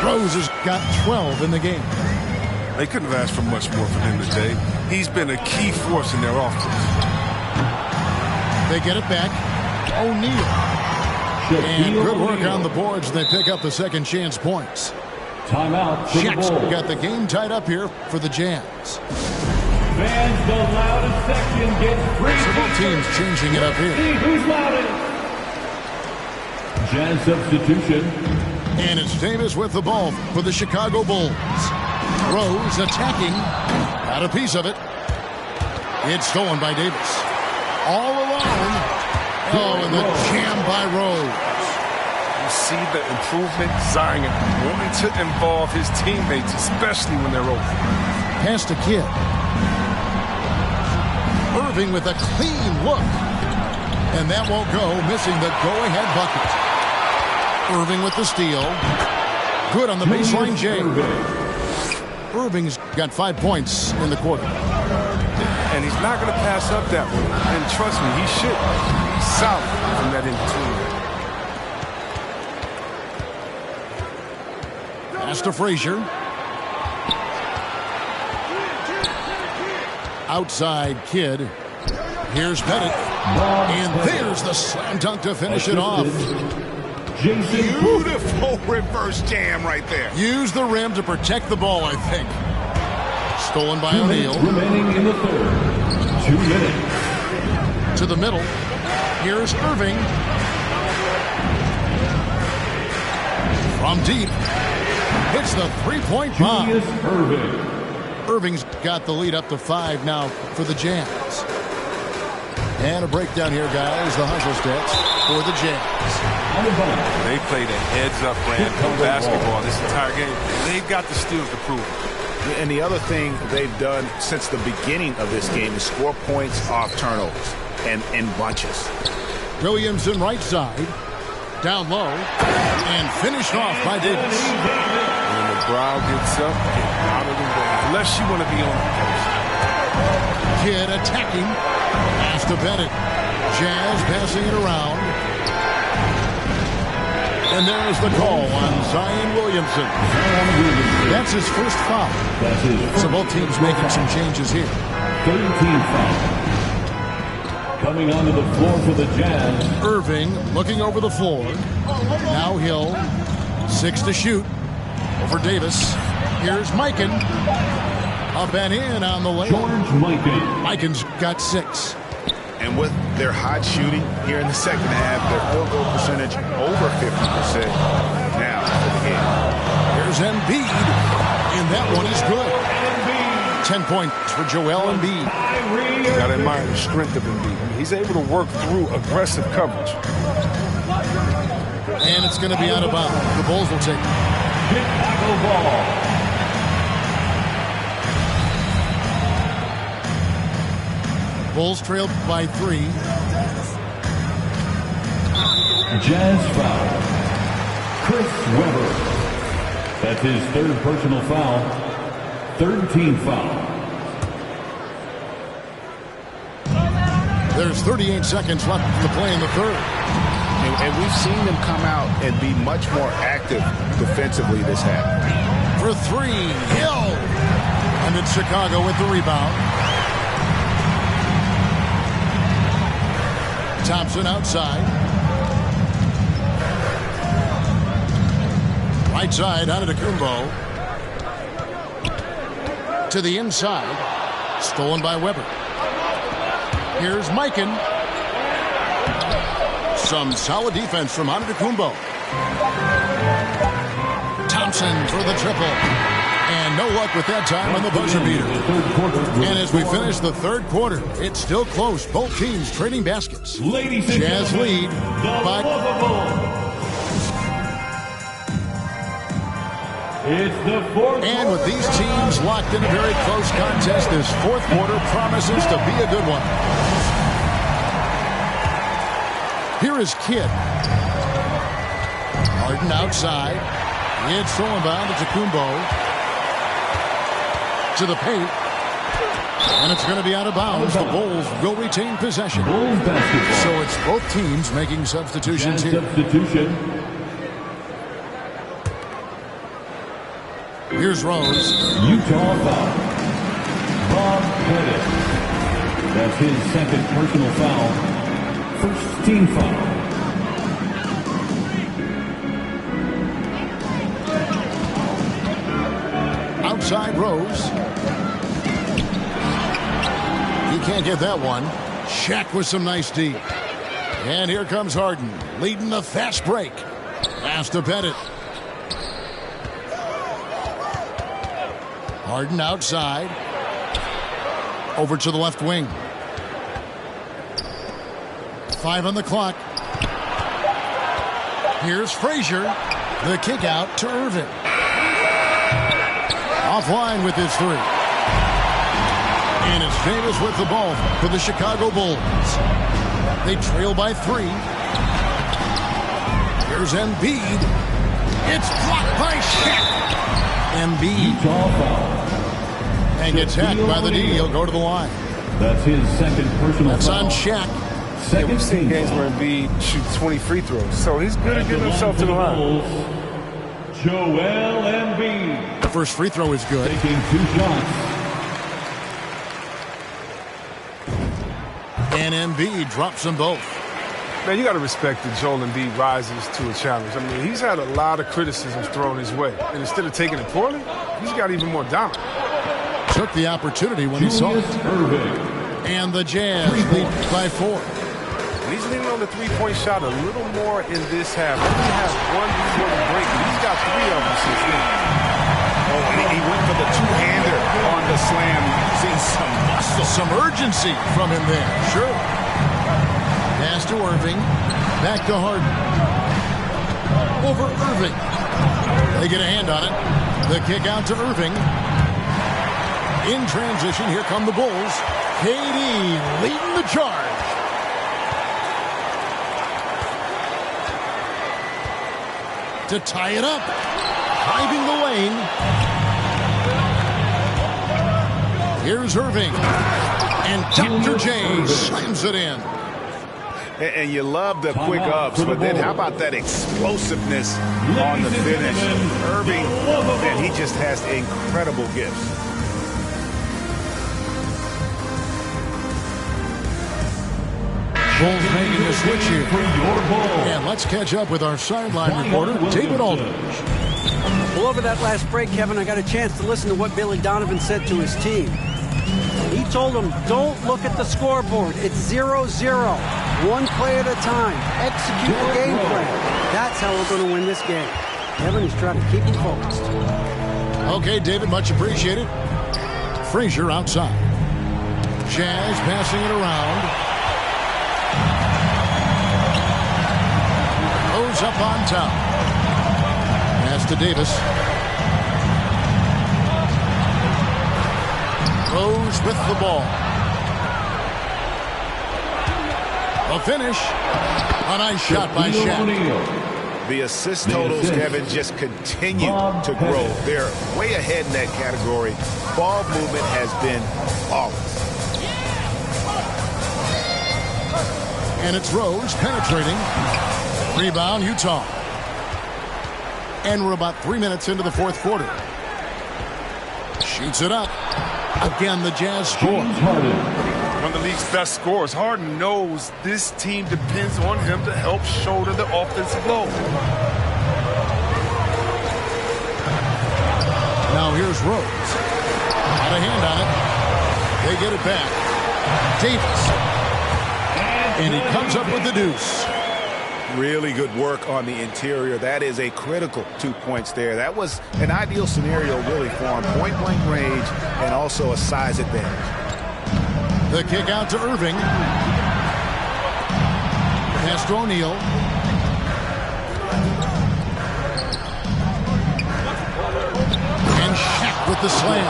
Rose has got 12 in the game. They couldn't have asked for much more from him today. He's been a key force in their offense. They get it back. O'Neal. And good work on the boards. They pick up the second chance points. Timeout. Shaq's got the game tied up here for the Jazz. Fans, the loudest section gets free. Several teams changing it up here. See who's loudest. Jazz substitution. And it's Davis with the ball for the Chicago Bulls. Rose attacking. Got a piece of it. It's stolen by Davis. All alone. Oh, and the jam by Rose. You see the improvement, Zion wanting to involve his teammates, especially when they're open. Pass to Kidd. Irving with a clean look. And that won't go, missing the go-ahead bucket. Irving with the steal. Good on the baseline, Jay. Irving's got 5 points in the quarter. And he's not going to pass up that one. And trust me, he should. He's solid from that in-between. Pass to Frazier. Outside Kidd. Here's Pettit. And there's the slam dunk to finish it off. Beautiful reverse jam right there. Use the rim to protect the ball, I think. Stolen by O'Neal. Remaining in the third. 2 minutes. To the middle. Here's Irving. From deep. Hits the three-point bomb. Irving's got the lead up to 5 now for the Jazz. And a breakdown here, guys. The hustle stats for the Jazz. They played a heads-up brand of basketball this entire game. They've got the steals to prove it. And the other thing they've done since the beginning of this game is score points off turnovers and in bunches. Williamson right side. Down low. And finished off by Davis. When the crowd gets up, get out of the way. Unless you want to be on the post. Kidd attacking. Pass to Pettit. Jazz passing it around. And there's the call on Zion Williamson. That's his first foul. So both teams making some changes here. 13 foul. Coming onto the floor for the Jazz. Irving looking over the floor. Now Hill. 6 to shoot. Over Davis. Here's Mikan. Up and in on the layup. George Mikan. Mikan's got 6. And with their hot shooting here in the second half, their field goal percentage over 50% now for the game. Here's Embiid. And that one is good. 10 points for Joel Embiid. You got to admire the strength of Embiid. He's able to work through aggressive coverage. And it's going to be out of bounds. The Bulls will take it. Chicago ball. Bulls trailed by 3. Jazz foul. Chris Webber. That's his 3rd personal foul. 3rd team foul. There's 38 seconds left to play in the 3rd. And we've seen them come out and be much more active defensively this half. For 3, Hill. And it's Chicago with the rebound. Thompson outside. Right side, Antetokounmpo. To the inside. Stolen by Webber. Here's Mikan. Some solid defense from Antetokounmpo. Thompson for the triple. And no luck with that time on the buzzer beater. And as we finish the 3rd quarter, it's still close. Both teams trading baskets. Jazz lead by... And with these teams locked in a very close contest, this 4th quarter promises to be a good one. Here is Kidd. Harden outside. It's thrown by Antetokounmpo. To the paint. And it's going to be out of bounds. The Bulls will retain possession. So it's both teams making substitutions here. Here's Rose. Utah foul. Bob Pettit. That's his 2nd personal foul. 1st team foul. Outside Rose. You can't get that one. Shaq with some nice D. And here comes Harden, leading the fast break. Pass to Pettit. Harden outside. Over to the left wing. 5 on the clock. Here's Frazier. The kick out to Irving. Offline with his 3. And it's Davis with the ball for the Chicago Bulls. They trail by 3. Here's Embiid. It's blocked by Shaq. Embiid. And gets hacked by the D. He'll go to the line. That's his second personal That's foul. on Shaq. Yeah, we've seen games where Embiid shoots 20 free throws, so he's good at getting himself to the line. Joel Embiid. The first free throw is good. Taking 2 shots. And Embiid drops them both. Man, you got to respect that Joel Embiid rises to a challenge. I mean, he's had a lot of criticisms thrown his way, and instead of taking it poorly, he's got even more dominant. Took the opportunity when he saw it. And the Jazz lead by 4. And he's leaning on the three-point shot a little more in this half. He only has 1 before the break, and he's got 3 of them since then. Oh, and he went for the 2-hander on the slam, using some muscle. Some urgency from him there. Sure. Pass to Irving. Back to Harden. Over Irving. They get a hand on it. The kick out to Irving. In transition, here come the Bulls. KD leading the charge. To tie it up. Driving the lane. Here's Irving. And Dr. J slams it in. And you love the quick ups, but then how about that explosiveness on the finish? Irving, and he just has incredible gifts. Bulls making a switch here. And let's catch up with our sideline reporter, David Aldridge. Well, over that last break, Kevin, I got a chance to listen to what Billy Donovan said to his team. He told them, don't look at the scoreboard. It's 0-0. 1 play at a time. Execute the game plan. That's how we're going to win this game. Kevin is trying to keep him focused. Okay, David, much appreciated. Frazier outside. Jazz passing it around. Rose up on top. Pass to Davis. Rose with the ball. A finish. A nice shot by Shaq. The assist totals, Kevin, just continue to grow. They're way ahead in that category. Ball movement has been flawless. And it's Rose penetrating. Rebound, Utah. And we're about 3 minutes into the 4th quarter. Shoots it up. Again, the Jazz score. One of the league's best scorers. Harden knows this team depends on him to help shoulder the offensive load. Now here's Rose. Got a hand on it. They get it back. Davis. And he comes up with the deuce. Really good work on the interior. That is a critical 2 points there. That was an ideal scenario really for him. Point-blank range and also a size advantage. The kick out to Irving. Pass to O'Neal. And Shaq with the slam.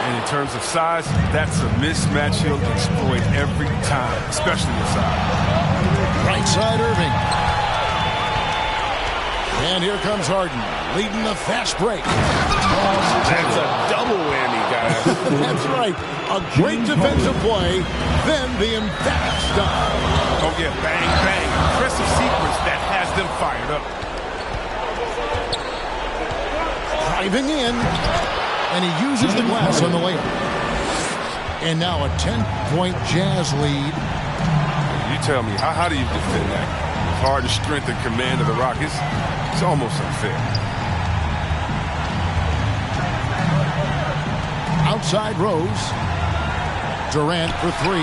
And in terms of size, that's a mismatch he'll exploit every time, especially inside. Right side, Irving. And here comes Harden, leading the fast break. That's a double whammy, guys. That's right. A great defensive play, then the emphatic stop. Oh, yeah, bang, bang. Impressive sequence that has them fired up. Driving in, and he uses the glass on the layup. And now a 10-point Jazz lead. You tell me, how do you defend that? Harden's strength and command of the Rockets, it's almost unfair. Outside Rose. Durant for 3.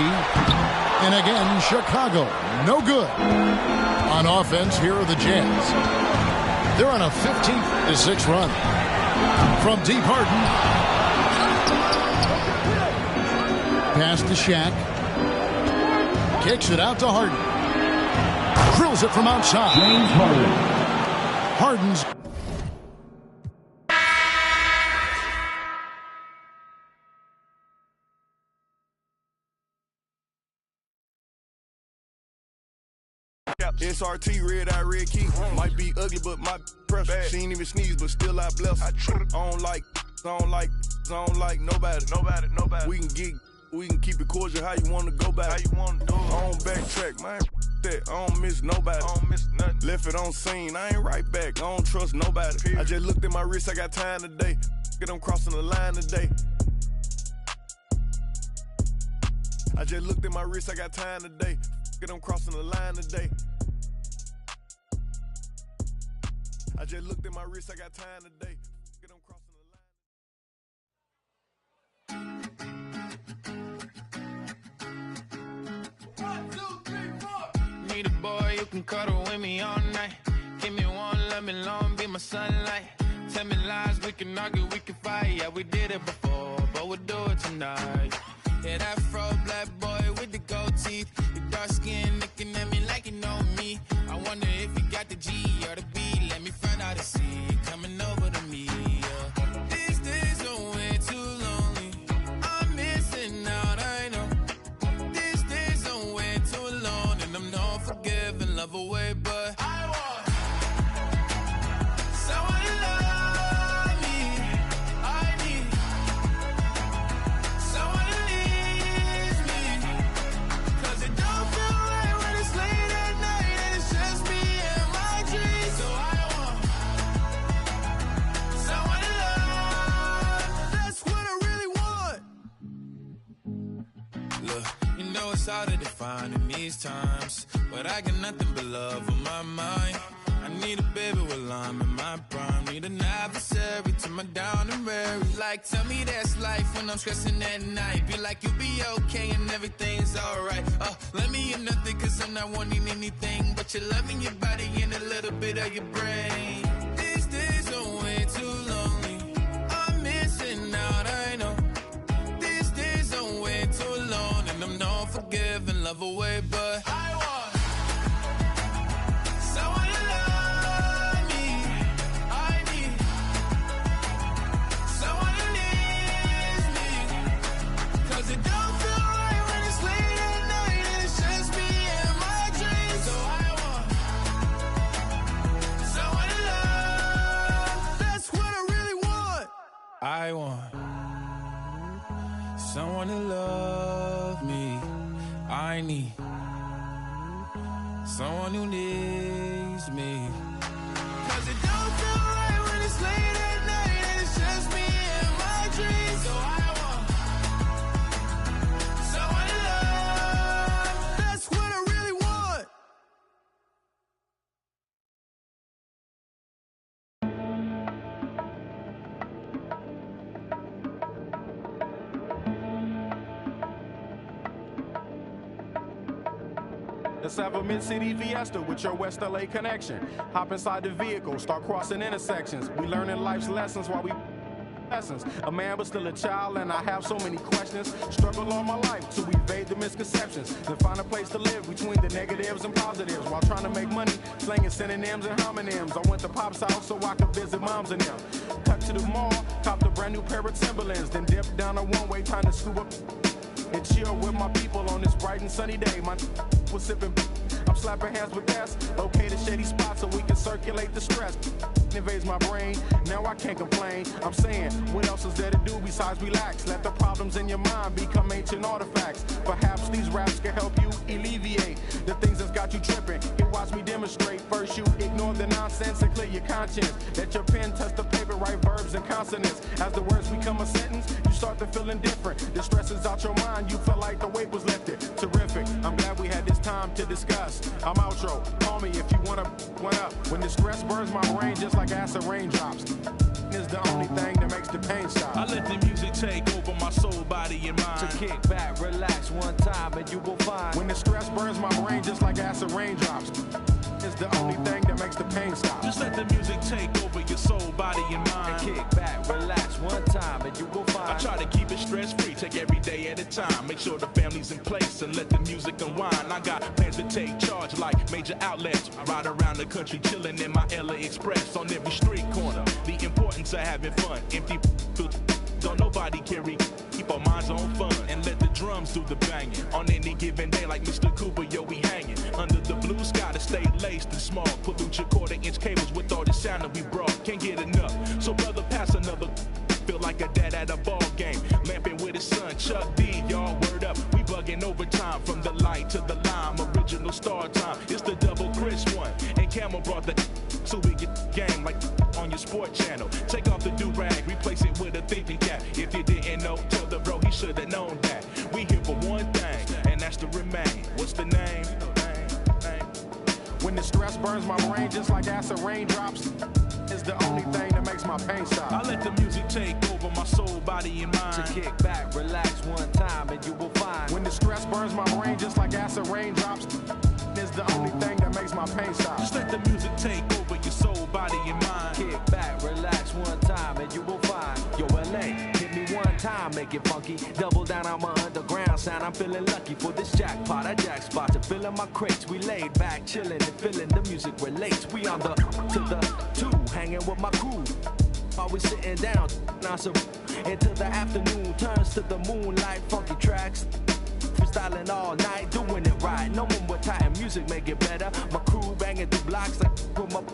And again, Chicago. No good. On offense, here are the Jazz. They're on a 15-6 run. From deep, Harden. pass to Shaq. Kicks it out to Harden. Drills it from outside. James Harden. Harden's. SRT, red eye, red key. Might be ugly, but my pressure. She ain't even sneeze, but still I bless. I don't like nobody. We can keep it cordial. How you want to go back? How you want to do it? I don't backtrack, man. That I don't miss nobody. I don't miss nothing. Left it on scene. I ain't right back. I don't trust nobody. Period. I just looked at my wrist. I got time today. Get them crossing the line today. I just looked at my wrist. I got time today. Get them crossing the line today. I just looked at my wrist, I got time today. Get them crossing the line. 1, 2, 3, 4. Need a boy you can cuddle with me all night. Give me one, let me long, be my sunlight. Tell me lies, we can argue, we can fight. Yeah, we did it before, but we'll do it tonight. Yeah, that fro black boy with the gold teeth. Your dark skin looking at me like you know me. I wonder if you got the G or the B. Let me find out and see coming over to me. Yeah. These days are way too lonely. I'm missing out, I know. These days are way too alone, and I'm not forgiving, love away, but I want someone to love me. I need someone to leave me, 'cause it don't feel right when it's late at night and it's just me and my dreams. So I want someone to love. That's what I really want. Look, you know it's hard to define in these times, but I got nothing but love on my mind. I need a baby while I'm in my prime. Need an adversary to my down and weary. Like, tell me that's life when I'm stressing at night. Be like, you'll be okay and everything's alright. Let me in nothing, 'cause I'm not wanting anything but your love in your body and a little bit of your brain. These days are way too lonely. I'm missing out, I know. These days are way too alone, and I'm not forgiving, love away, but I want someone to love me. I need someone to leave me, 'cause it don't feel right when it's late at night and it's just me and my dreams. So I want someone to love. That's what I really want. I want someone to love me. I need someone who needs me, 'cause it don't feel right when it's late at night and it's just me and my dreams. So I want someone to love. That's what I really want. Let's have a mid-city fiesta with your West LA connection. Hop inside the vehicle, start crossing intersections. We learning life's lessons while we lessons. A man but still a child, and I have so many questions. Struggle all my life to evade the misconceptions, then find a place to live between the negatives and positives while trying to make money, slinging synonyms and homonyms. I went to Pop's house so I could visit moms and them. Cut to the mall, copped a brand new pair of Timberlands, then dipped down a one-way trying to scoop up and chill with my people on this bright and sunny day. My was sipping, I'm slapping hands with gas. Locate a shady spot so we can circulate the stress. Invades my brain, now I can't complain. I'm saying, what else is there to do besides relax? Let the problems in your mind become ancient artifacts. Perhaps these raps can help you alleviate the things that's got you tripping. Here, watch me demonstrate. First, you ignore the nonsense and clear your conscience. Let your pen touch the paper, write verbs and consonants. As the words become a sentence, you start to feel indifferent. The stress is out your mind, you feel like the weight was lifted. Terrific, I'm glad we had this time to discuss. I'm outro, call me if you wanna one up. When the stress burns my brain just like acid raindrops, is the only thing that makes the pain stop. I let the music take over my soul, body, and mind. So kick back, relax one time, and you will find. When the stress burns my brain just like acid raindrops, is the only thing that makes the pain stop. Just let the music take over your soul, body, and mind. And kick back, relax one time, and you will find. I try to keep it stress-free, take every day day at a time. Make sure the family's in place and let the music unwind. I got plans to take charge like major outlets. Ride around the country chilling in my LA Express on every street corner. The importance of having fun. Empty don't nobody carry. Keep our minds on fun and let the drums do the banging. On any given day like Mr. Cooper, yo, we hanging. Under the blue sky to stay laced and small. Pollute your quarter-inch cables with all the sound that we brought. Can't get enough. So brother, pass another. Feel like a dad at a ball game. Lamping with his son, Chuck D, y'all, word up. We bugging overtime from the light to the lime. Original star time. It's the double Chris one. And Camel brought the so we get game like on your sport channel. Take off the do-rag, replace it with a thinking cap. If you didn't know, tell the bro he should have known that. We here for one thing, and that's to remain. What's the name? When the stress burns my brain just like acid raindrops, is the only thing that makes my pain stop. I let the music take over my soul, body, and mind. To kick back, relax one time, and you will find. When the stress burns my brain just like acid raindrops, is the only thing that makes my pain stop. Just let the music take over your soul, body, and mind. Kick back, relax one time, and you will find. Yo, LA, hit me one time, make it funky. Double down on my underground sound. I'm feeling lucky for this jackpot. I jack spots to fill in my crates. We laid back, chilling and feeling the music relates. We on the to the two, hanging with my crew. Always sitting down, until the afternoon turns to the moonlight. Funky tracks, freestyling all night, doing it right. No one with tight music, make it better. My crew banging through blocks like from up.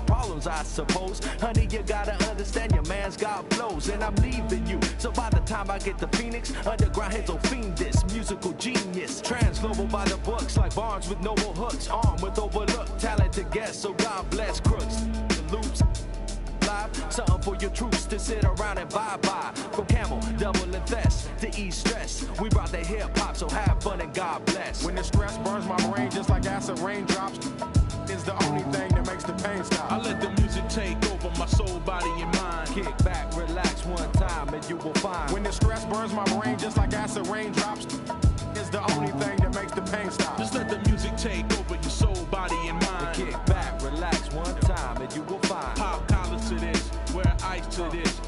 Problems, I suppose. Honey, you gotta understand your man's got flows, and I'm leaving you. So by the time I get to Phoenix, underground hits will fiend this musical genius. Transglobal by the books, like Barnes with noble hooks, armed with overlooked talented guests. So God bless crooks. The loops live, something for your troops to sit around and vibe by. From Camel, double and Fest to ease stress. We brought the hip hop, so have fun and God bless. When the stress burns my brain just like acid raindrops, is the only thing that makes the pain stop. I let the music take over my soul, body, and mind. Kick back, relax one time, and you will find. When the stress burns my brain just like acid raindrops, is the only thing that makes the pain stop. Just let the music take over your soul, body, and mind. Kick back, relax one time, and you will find. Pop collars to this, wear ice to this,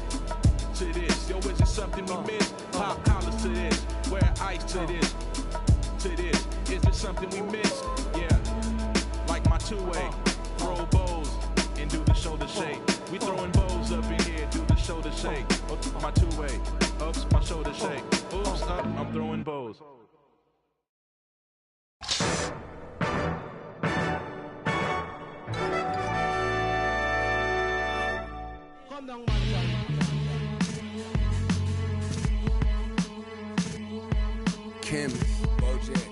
to this. Yo, is it something we miss? Pop collars to this, wear ice to this, to this. Is it something we miss? Yeah. Like my two-way, throw bows and do the shoulder shake. We throwing bows up in here, do the shoulder shake. Oops, my two-way, oops, my shoulder shake. Oops, up, I'm throwing bows. Chemist, Bojack,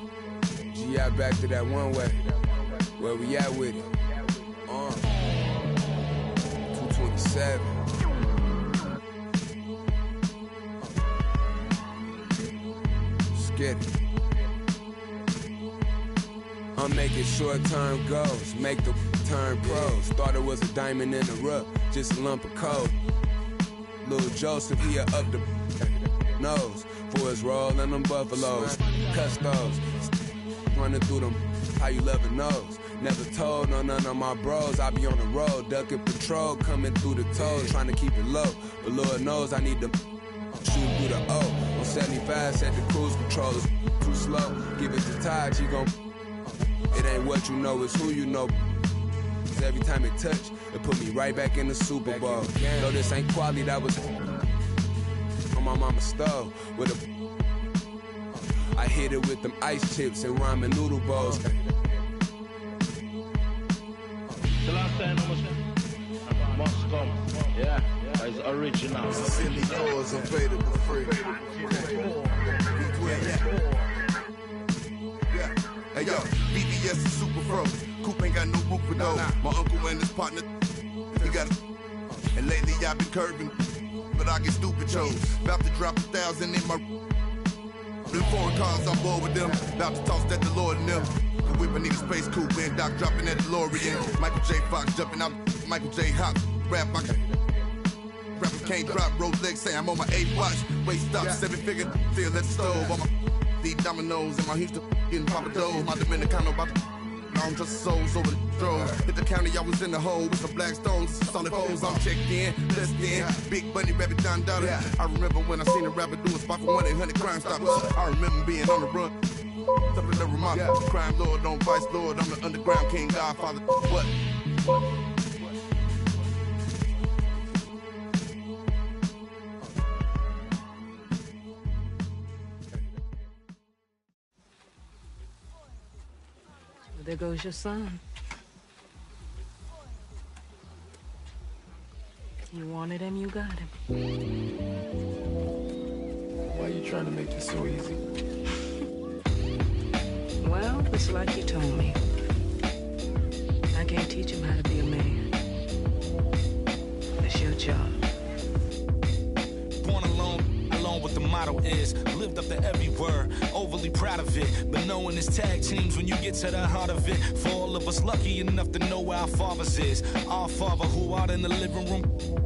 G.I. back to that one way. Where we at with it? 227. Let's get it. I'm making short-term goals, make the turn pros. Thought it was a diamond in the rough, just a lump of coal. Little Joseph, he up the nose for his roll and them buffaloes. Custos, running through them, how you loving those? Never told on none of my bros, I be on the road, ducking patrol, coming through the toes, trying to keep it low. But Lord knows I need to shoot through the O. On 75, set the cruise control, it's too slow. Give it to Todd, she gon' it ain't what you know, it's who you know. Cause every time it touch, it put me right back in the Super Bowl. Though this ain't quality, that was on my mama's stove with a I hit it with them ice chips and ramen noodle bowls. The last time I must come. Yeah, it's original. Silly doors available free. Yeah. Hey yo, BDS is super froze. Coop ain't got no roof for those. My uncle and his partner, he got a, and lately I've been curving, but I get stupid chose. About to drop 1,000 in my. Them foreign cars, I'm bored with them. About to toss that DeLorean in them. The whip, I need a space coupe and Doc dropping that DeLorean. Michael J. Fox jumping out, Michael J. Hop. Rap, I can. Rappers can't drop, Rolex, say I'm on my 8 watch. Waist stop, 7-figure, still at the stove. On my D dominoes and my Houston getting Papa Do's. My Dominicano about to I'm just souls over the throws. Hit the county, I was in the hole with some black stones, some solid foes. I'm checked in, blessed in. Big Bunny, Rabbit, Don Dada. I remember when I seen a rapper do a spot for 1-800 Crime Stoppers. I remember being on the run. Something to remind me. Crime lord, don't vice lord. I'm the underground king, godfather. What? There goes your son. You wanted him, you got him. Why are you trying to make this so easy? Well, it's like you told me. I can't teach him how to be a man. It's your job. Born alone what the motto is. Lived up to every word, overly proud of it. But knowing it's tag teams when you get to the heart of it. For all of us lucky enough to know where our fathers is. Our father who out in the living room.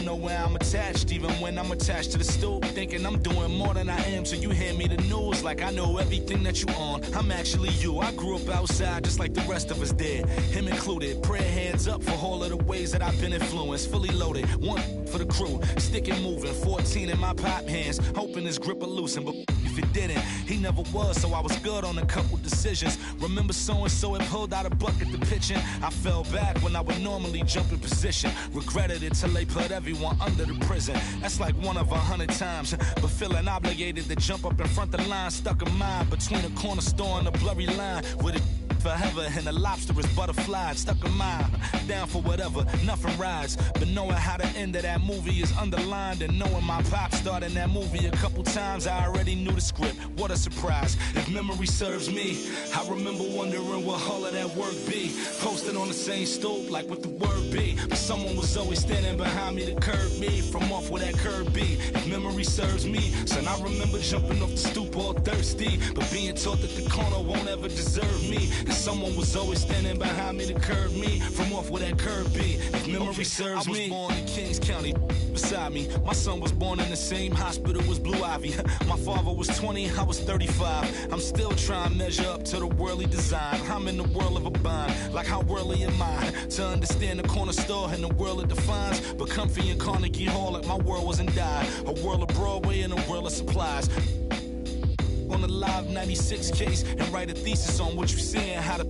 Know where I'm attached, even when I'm attached to the stoop. Thinking I'm doing more than I am, so you hand me the news like I know everything that you on. I'm actually you. I grew up outside just like the rest of us did, him included. Prayer hands up for all of the ways that I've been influenced. Fully loaded, one for the crew, sticking moving. 14 in my pop hands, hoping his grip will loosen, but if it didn't, he never was, so I was good on a couple decisions. Remember so-and-so had pulled out a bucket to pitching. I fell back when I would normally jump in position. Regretted it till they put everyone under the prison. That's like 1 of 100 times. But feeling obligated to jump up in front of the line, stuck in mind between a corner store and a blurry line with it forever and the lobster is butterfly stuck in mind. Down for whatever, nothing rides. But knowing how the end of that movie is underlined, and knowing my pop starred in that movie a couple times, I already knew the script. What a surprise. If memory serves me, I remember wondering what all of that work be. Posted on the same stoop like what the word be. But someone was always standing behind me to curb me from off where that curb be. If memory serves me, son, I remember jumping off the stoop all thirsty, but being taught that the corner won't ever deserve me. Someone was always standing behind me to curb me from off where that curb be. If memory serves me, I was born in Kings County beside me. My son was born in the same hospital as Blue Ivy. My father was 20, I was 35. I'm still trying to measure up to the worldly design. I'm in the world of a bind, like how worldly am I? To understand the corner store and the world it defines. But comfy in Carnegie Hall like my world wasn't died. A world of Broadway and a world of supplies. On the live 96 case and write a thesis on what you're seeing, how the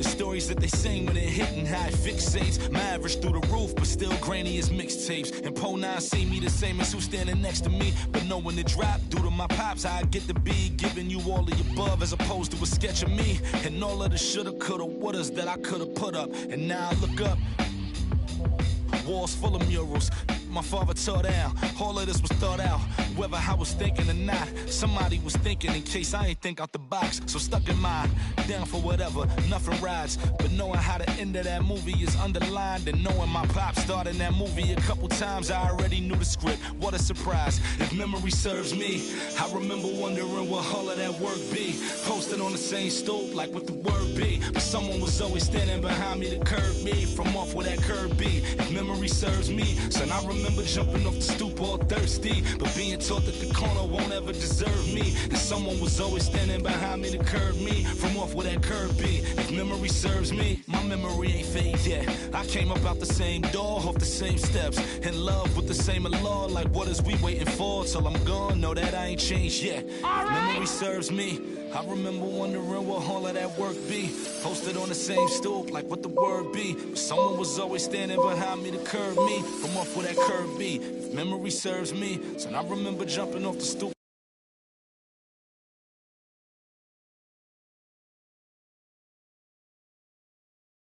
stories that they sing when it hit and how it fixates. My average through the roof, but still grainy as mixtapes. And Po 9 see me the same as who's standing next to me. But knowing the drop due to my pops, how I get to be giving you all of the above as opposed to a sketch of me. And all of the shoulda, coulda, wouldas that I coulda put up. And now I look up, walls full of murals my father tore down. All of this was thought out, whether I was thinking or not. Somebody was thinking in case I ain't think out the box. So stuck in mind, down for whatever, nothing rides. But knowing how the end of that movie is underlined, and knowing my pop starred in that movie a couple times, I already knew the script. What a surprise. If memory serves me, I remember wondering what all of that work be. Posted on the same stoop like what the word be. But someone was always standing behind me to curb me from off where that curb be. If memory serves me, son, I remember jumping off the stoop all thirsty, but being taught that the corner won't ever deserve me. And someone was always standing behind me to curb me from off where that curb be. If memory serves me, my memory ain't fade yet. I came up out the same door, off the same steps, in love with the same law. Like what is we waiting for till I'm gone? Know that I ain't changed yet. If memory serves me, I remember wondering what all of that work be. Posted on the same stoop like what the word be. But someone was always standing behind me to curb me from off where that curb be. If memory serves me, son, I remember jumping off the stoop.